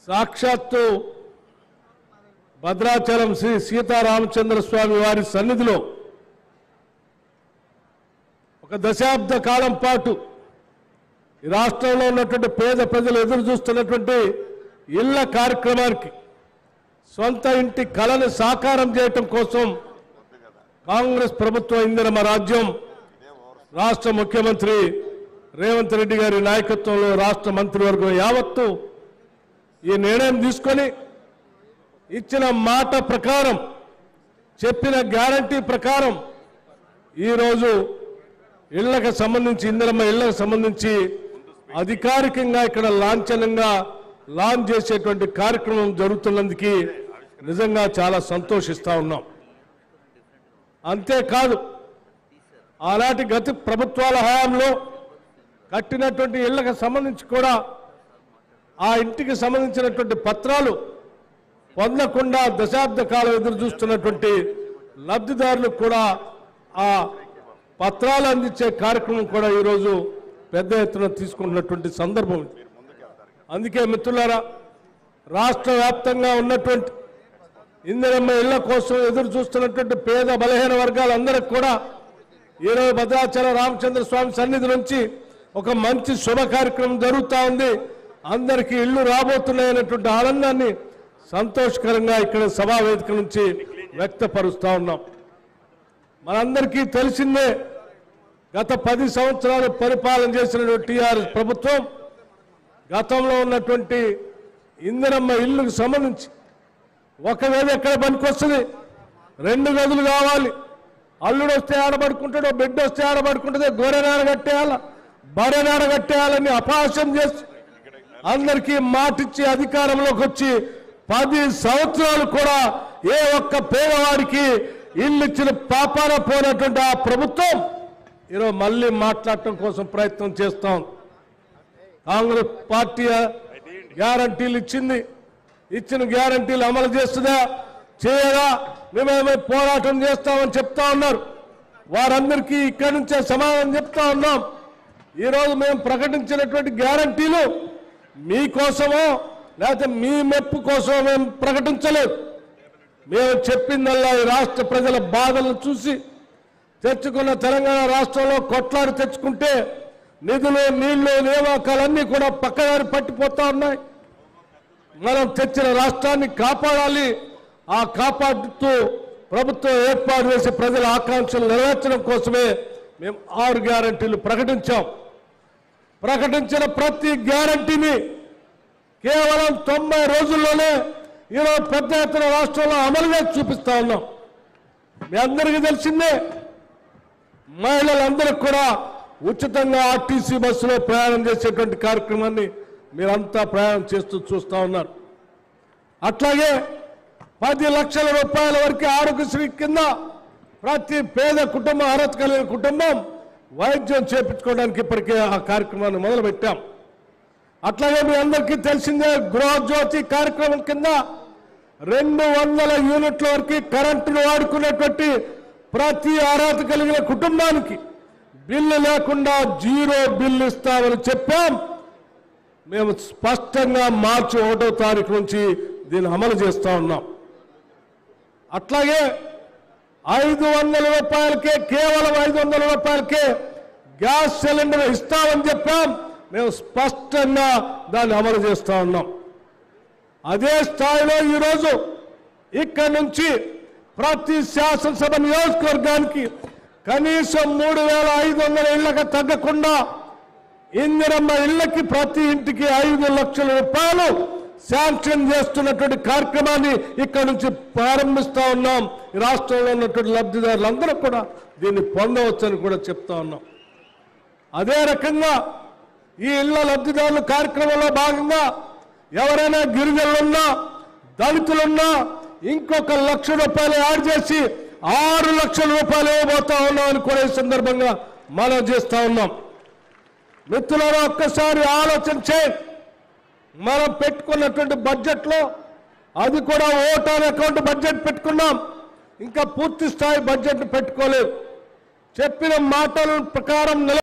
సాక్షాత్తు భద్రాచలం శ్రీ సీతారామచంద్ర స్వామి వారి సన్నిధిలో ఒక దశాబ్ద కాలం పాటు ఈ రాష్ట్రంలో ఉన్నటువంటి పేద ప్రజలు ఎదురు చూస్తున్నటువంటి ఇళ్ల కార్యక్రమానికి సొంత ఇంటి కలను సాకారం చేయటం కోసం కాంగ్రెస్ ప్రభుత్వం ఇందిరమ్మ రాజ్యం రాష్ట్ర ముఖ్యమంత్రి రేవంత్ రెడ్డి గారి నాయకత్వంలో రాష్ట్ర మంత్రివర్గం యావత్తు ఈ నిర్ణయం తీసుకొని ఇచ్చిన మాట ప్రకారం చెప్పిన గ్యారంటీ ప్రకారం ఈరోజు ఇళ్లకు సంబంధించి ఇందిరమ్మ ఇళ్లకు సంబంధించి అధికారికంగా ఇక్కడ లాంఛనంగా లాంచ్ చేసేటువంటి కార్యక్రమం జరుగుతున్నందుకు నిజంగా చాలా సంతోషిస్తా ఉన్నాం. అంతేకాదు ఆనాటి గత ప్రభుత్వాల హయాంలో కట్టినటువంటి ఇళ్లకు సంబంధించి కూడా ఆ ఇంటికి సంబంధించినటువంటి పత్రాలు పొందకుండా దశాబ్ద కాలం ఎదురు చూస్తున్నటువంటి లబ్ధిదారులకు కూడా ఆ పత్రాలు అందించే కార్యక్రమం కూడా ఈరోజు పెద్ద ఎత్తున తీసుకున్నటువంటి సందర్భం. అందుకే మిత్రులారా, రాష్ట్ర వ్యాప్తంగా ఉన్నటువంటి ఇందిరమ్మ ఇళ్ల కోసం ఎదురు చూస్తున్నటువంటి పేద బలహీన వర్గాలందరికీ కూడా ఈరోజు భద్రాచల రామచంద్ర స్వామి సన్నిధి నుంచి ఒక మంచి శుభ కార్యక్రమం జరుగుతూ ఉంది. అందరికీ ఇళ్లు రాబోతున్నాయనేటువంటి ఆనందాన్ని సంతోషకరంగా ఇక్కడ సభా వేదిక నుంచి వ్యక్తపరుస్తూ ఉన్నాం. మనందరికీ తెలిసిందే, గత 10 సంవత్సరాలు పరిపాలన చేసినటువంటి టీఆర్ఎస్ ప్రభుత్వం గతంలో ఉన్నటువంటి ఇందిరమ్మ ఇళ్లకు సంబంధించి ఒక గది ఎక్కడ పనికొస్తుంది, 2 గదులు కావాలి, అల్లుడు వస్తే ఆడబడుకుంటాడు, బిడ్డ వస్తే ఆడబడుకుంటుంది, గొర్రెనాడ కట్టేయాల బర్రెనాడ కట్టేయాలని అపహాస్యం చేసి అందరికీ మాటిచ్చి అధికారంలోకి వచ్చి 10 సంవత్సరాలు కూడా ఏ ఒక్క పేదవాడికి ఇల్లు ఇచ్చిన పాపాన పోయినటువంటి ఆ ప్రభుత్వం ఈరోజు మళ్ళీ మాట్లాడటం కోసం ప్రయత్నం చేస్తాం. కాంగ్రెస్ పార్టీ గ్యారంటీలు ఇచ్చిన గ్యారంటీలు అమలు చేస్తుందా చేయదా మేమేమో పోరాటం చేస్తామని చెప్తా ఉన్నారు. వారందరికీ ఇక్కడి నుంచే సమాధానం చెప్తా ఉన్నాం. ఈరోజు మేము ప్రకటించినటువంటి గ్యారంటీలు మీకోసమో లేకపోతే మీ మెప్పు కోసమో మేము ప్రకటించలేదు. మేము చెప్పిందల్లా ఈ రాష్ట్ర ప్రజల బాధలను చూసి తెచ్చుకున్న తెలంగాణ రాష్ట్రంలో కొట్లాడి తెచ్చుకుంటే నిధులు నీళ్లు నియామకాలన్నీ కూడా పక్కదారి పట్టిపోతా ఉన్నాయి. మనం తెచ్చిన రాష్ట్రాన్ని కాపాడాలి. ఆ కాపాడుతూ ప్రభుత్వం ఏర్పాటు చేసి ప్రజల ఆకాంక్షలు నెరవేర్చడం కోసమే మేము 6 గ్యారంటీలు ప్రకటించాం. ప్రకటించిన ప్రతి గ్యారంటీని కేవలం 90 రోజుల్లోనే ఈరోజు పెద్ద ఎత్తున రాష్ట్రంలో అమలు చేసి చూపిస్తా ఉన్నాం. మీ అందరికీ తెలిసిందే, మహిళలందరికీ కూడా ఉచితంగా ఆర్టీసీ బస్సులో ప్రయాణం చేసేటువంటి కార్యక్రమాన్ని మీరంతా ప్రయాణం చేస్తూ చూస్తూ ఉన్నారు. అట్లాగే 10 లక్షల రూపాయల వరకు ఆరోగ్యశ్రీ కింద ప్రతి పేద కుటుంబం, అర్హత కలిగిన కుటుంబం వైద్యం చేయించుకోవడానికి ఇప్పటికే ఆ కార్యక్రమాన్ని మొదలుపెట్టాం. అట్లాగే మీ అందరికీ తెలిసిందే, గృహజ్యోతి కార్యక్రమం కింద 200 యూనిట్ల వరకు కరెంటును వాడుకునేటువంటి ప్రతి అర్హత కలిగిన కుటుంబానికి బిల్లు లేకుండా 0 బిల్లు ఇస్తామని చెప్పాం. మేము స్పష్టంగా మార్చి 1వ తారీఖు నుంచి దీన్ని అమలు చేస్తూ ఉన్నాం. అట్లాగే 500 రూపాయలకే, కేవలం 500 రూపాయలకే గ్యాస్ సిలిండర్ ఇస్తామని చెప్పాం. మేము స్పష్టంగా దాన్ని అమలు చేస్తూ ఉన్నాం. అదే స్థాయిలో ఈరోజు ఇక్కడి నుంచి ప్రతి శాసనసభ నియోజకవర్గానికి కనీసం 3500 ఇళ్లకు తగ్గకుండా ఇందిరమ్మ ఇళ్లకి ప్రతి ఇంటికి 5 లక్షల రూపాయలు శాంక్షన్ చేస్తున్నటువంటి కార్యక్రమాన్ని ఇక్కడి నుంచి ప్రారంభిస్తూ ఉన్నాం. ఈ రాష్ట్రంలో ఉన్నటువంటి లబ్ధిదారులందరూ కూడా దీన్ని పొందవచ్చని కూడా చెప్తా ఉన్నాం. అదే రకంగా ఈ ఇళ్ల లబ్ధిదారుల కార్యక్రమంలో భాగంగా ఎవరైనా గిరిజనులున్నా, దళితులున్నా ఇంకొక 1 లక్ష రూపాయలు యాడ్ చేసి 6 లక్షల రూపాయలు ఇవ్వబోతా ఉన్నామని కూడా ఈ సందర్భంగా మనం చేస్తా ఉన్నాం. మిత్రులారా, ఒక్కసారి ఆలోచన చేయండి. మనం పెట్టుకున్నటువంటి బడ్జెట్లో అది కూడా ఓట్ ఆన్ అకౌంట్ బడ్జెట్ పెట్టుకున్నాం. ఇంకా పూర్తి స్థాయి బడ్జెట్ పెట్టుకోలేదు. చెప్పిన మాటల ప్రకారం